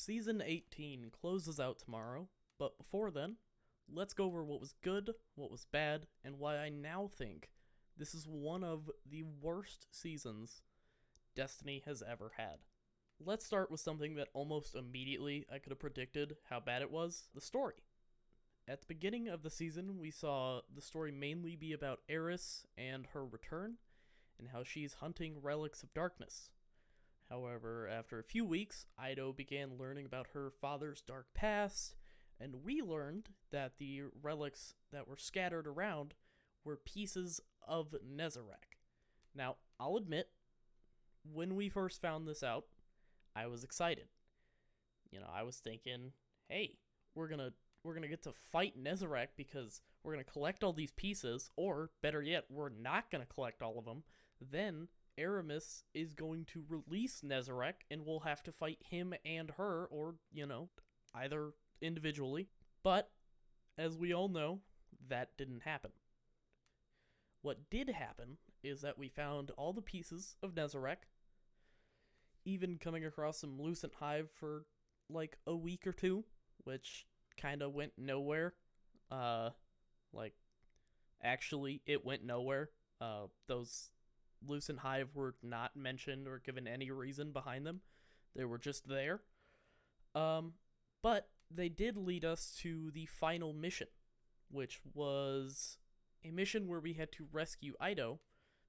Season 18 closes out tomorrow, but before then, let's go over what was good, what was bad, and why I now think this is one of the worst seasons Destiny has ever had. Let's start with something that almost immediately I could have predicted how bad it was, the story. At the beginning of the season, we saw the story mainly be about Eris and her return, and how she's hunting relics of darkness. However, after a few weeks, Ido began learning about her father's dark past, and we learned that the relics that were scattered around were pieces of Nezarec. Now, I'll admit, when we first found this out, I was excited. I was thinking, hey, we're gonna get to fight Nezarec because we're gonna collect all these pieces, or better yet, we're not gonna collect all of them. Then Aramis is going to release Nezarec, and we'll have to fight him and her, or, either individually. But, as we all know, that didn't happen. What did happen is that we found all the pieces of Nezarec, even coming across some Lucent Hive for, like, a week or two, which kind of went nowhere. Actually, it went nowhere. Those Lucent Hive were not mentioned or given any reason behind them. They were just there. But they did lead us to the final mission, which was a mission where we had to rescue Ido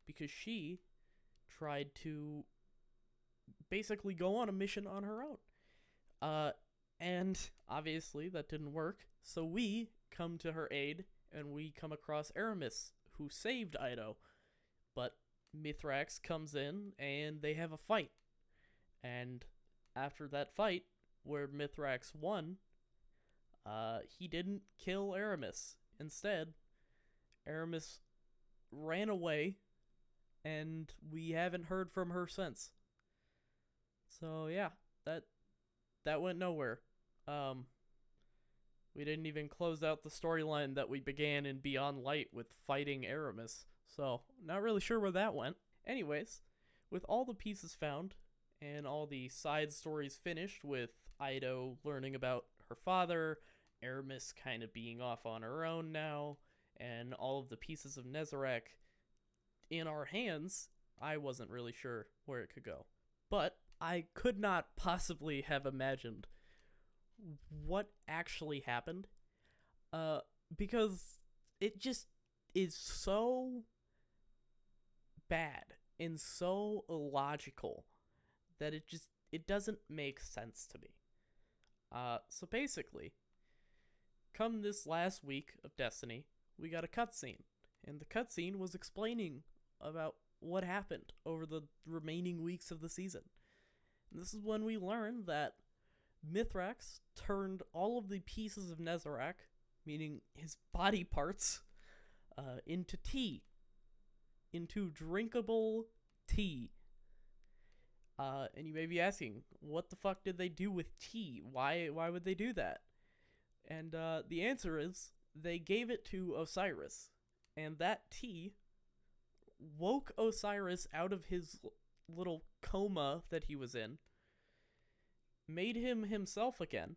because she tried to basically go on a mission on her own. And obviously that didn't work, so we come to her aid, and we come across Aramis, who saved Ido. But Mithrax comes in, and they have a fight. And after that fight, where Mithrax won, he didn't kill Aramis. Instead, Aramis ran away, and we haven't heard from her since. So yeah, that went nowhere. We didn't even close out the storyline that we began in Beyond Light with fighting Aramis, so not really sure where that went. Anyways, with all the pieces found, and all the side stories finished with Ido learning about her father, Aramis kind of being off on her own now, and all of the pieces of Nezarec in our hands, I wasn't really sure where it could go. But I could not possibly have imagined what actually happened, because it just is so bad and so illogical that it doesn't make sense to me. So basically, come this last week of Destiny, we got a cutscene, and the cutscene was explaining about what happened over the remaining weeks of the season. And this is when we learned that Mithrax turned all of the pieces of Nezarec, meaning his body parts, into tea. Into drinkable tea. And you may be asking, what the fuck did they do with tea? Why would they do that? And the answer is, they gave it to Osiris. And that tea woke Osiris out of his little coma that he was in, made him himself again,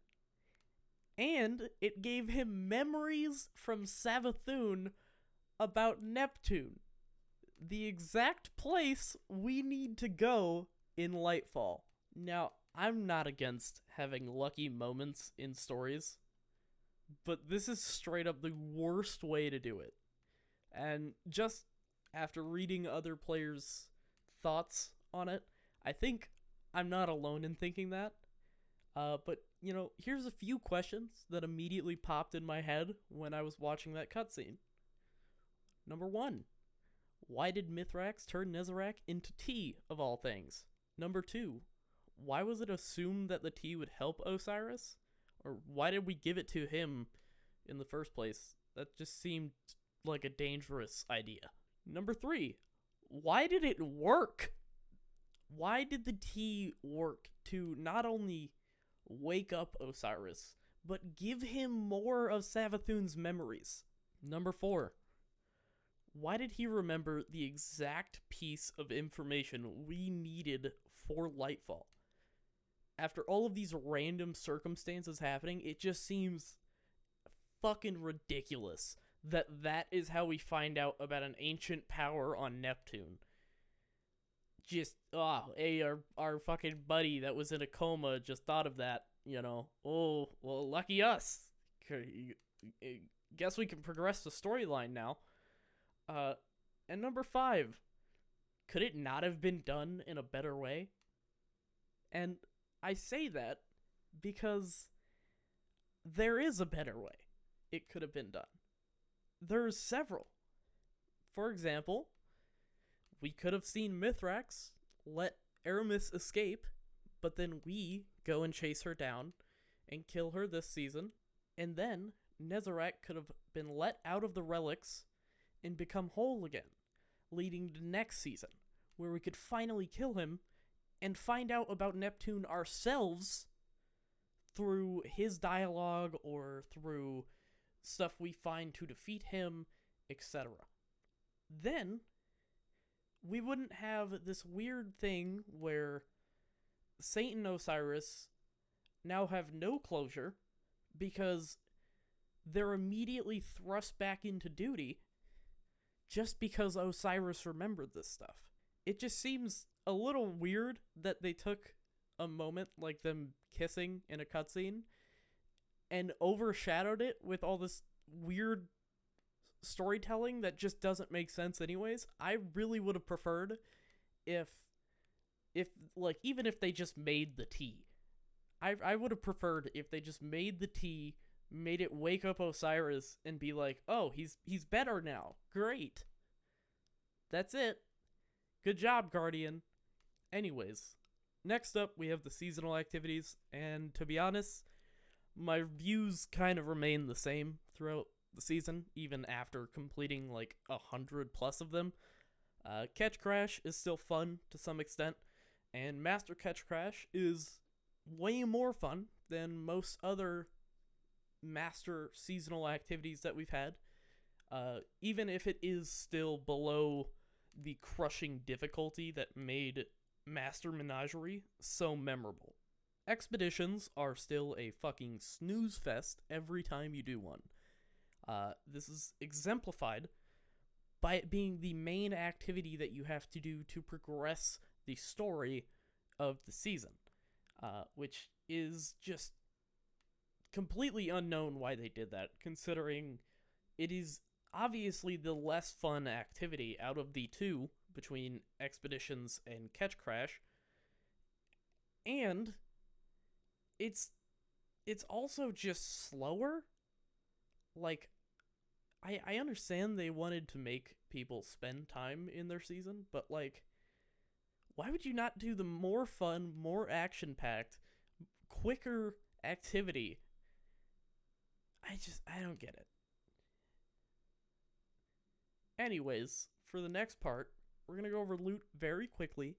and it gave him memories from Savathûn about Neptune, the exact place we need to go in Lightfall. Now, I'm not against having lucky moments in stories, but this is straight up the worst way to do it. And just after reading other players' thoughts on it, I think I'm not alone in thinking that. But, here's a few questions that immediately popped in my head when I was watching that cutscene. Number 1, why did Mithrax turn Nezarec into tea, of all things? Number 2, why was it assumed that the tea would help Osiris? Or why did we give it to him in the first place? That just seemed like a dangerous idea. Number 3, why did it work? Why did the tea work to not only wake up Osiris, but give him more of Savathûn's memories? Number 4, why did he remember the exact piece of information we needed for Lightfall? after all of these random circumstances happening, it just seems fucking ridiculous that that is how we find out about an ancient power on Neptune. Just, hey, our fucking buddy that was in a coma just thought of that, you know. Oh, well, lucky us. Guess we can progress the storyline now. And number 5, could it not have been done in a better way? And I say that because there is a better way it could have been done. There's several. For example, we could have seen Mithrax let Aramis escape, but then we go and chase her down and kill her this season, and then Nezarec could have been let out of the relics and become whole again, leading to next season, where we could finally kill him and find out about Neptune ourselves through his dialogue or through stuff we find to defeat him, etc. Then we wouldn't have this weird thing where Saint and Osiris now have no closure because they're immediately thrust back into duty just because Osiris remembered this stuff. It just seems a little weird that they took a moment like them kissing in a cutscene and overshadowed it with all this weird storytelling that just doesn't make sense anyways. I really would have preferred if like, even if they just made the tea. I would have preferred if they just made the tea, made it wake up Osiris and be like, oh, he's better now. Great. That's it. Good job, Guardian. Anyways, next up we have the seasonal activities, and to be honest, my views kind of remain the same throughout the season, even after completing like 100 plus of them. Catch Crash is still fun to some extent, and Master Catch Crash is way more fun than most other Master seasonal activities that we've had, even if it is still below the crushing difficulty that made Master Menagerie so memorable. Expeditions are still a fucking snooze fest every time you do one. This is exemplified by it being the main activity that you have to do to progress the story of the season, which is just completely unknown why they did that, considering it is obviously the less fun activity out of the two between Expeditions and Catch Crash, and it's also just slower. Like, I understand they wanted to make people spend time in their season, but like, why would you not do the more fun, more action-packed, quicker activity? I don't get it. Anyways, for the next part, we're going to go over loot very quickly,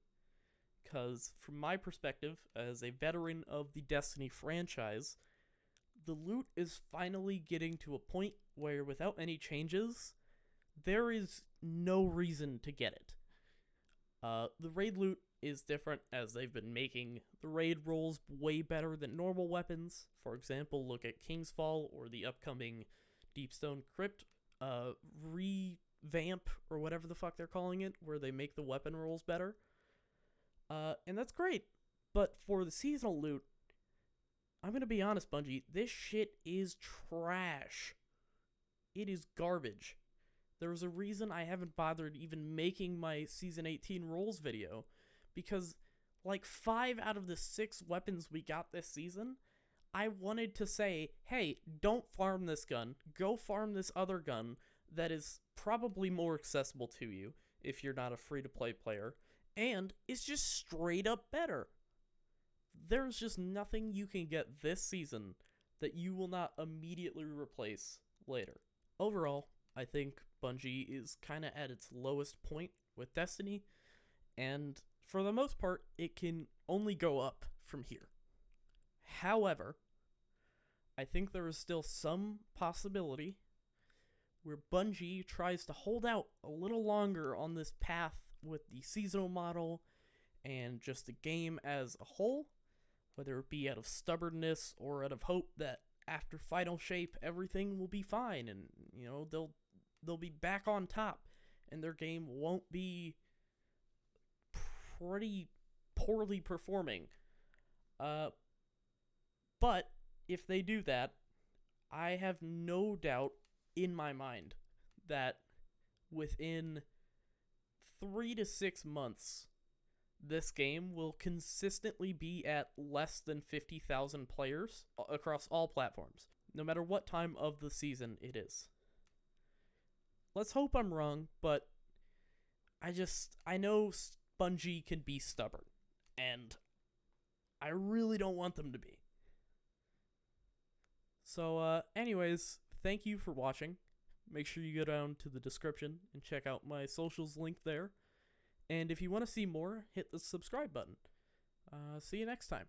because from my perspective, as a veteran of the Destiny franchise, the loot is finally getting to a point where, without any changes, there is no reason to get it. The raid loot is different, as they've been making the raid rolls way better than normal weapons. For example, look at King's Fall or the upcoming Deepstone Crypt revamp, or whatever the fuck they're calling it, where they make the weapon rolls better. And that's great. But for the seasonal loot, I'm gonna be honest, Bungie, this shit is trash. It is garbage. There's a reason I haven't bothered even making my Season 18 rolls video, because like 5 out of the 6 weapons we got this season, I wanted to say, hey, don't farm this gun, go farm this other gun that is probably more accessible to you if you're not a free-to-play player, and it's just straight up better. There's just nothing you can get this season that you will not immediately replace later. Overall, I think Bungie is kind of at its lowest point with Destiny, and for the most part, it can only go up from here. However, I think there is still some possibility where Bungie tries to hold out a little longer on this path with the seasonal model and just the game as a whole, whether it be out of stubbornness or out of hope that after final shape everything will be fine and they'll be back on top and their game won't be pretty poorly performing. But if they do that, I have no doubt in my mind that within 3 to 6 months, this game will consistently be at less than 50,000 players across all platforms, no matter what time of the season it is. Let's hope I'm wrong, but I know Bungie can be stubborn, and I really don't want them to be. So, anyways, thank you for watching. Make sure you go down to the description and check out my socials link there. And if you want to see more, hit the subscribe button. See you next time.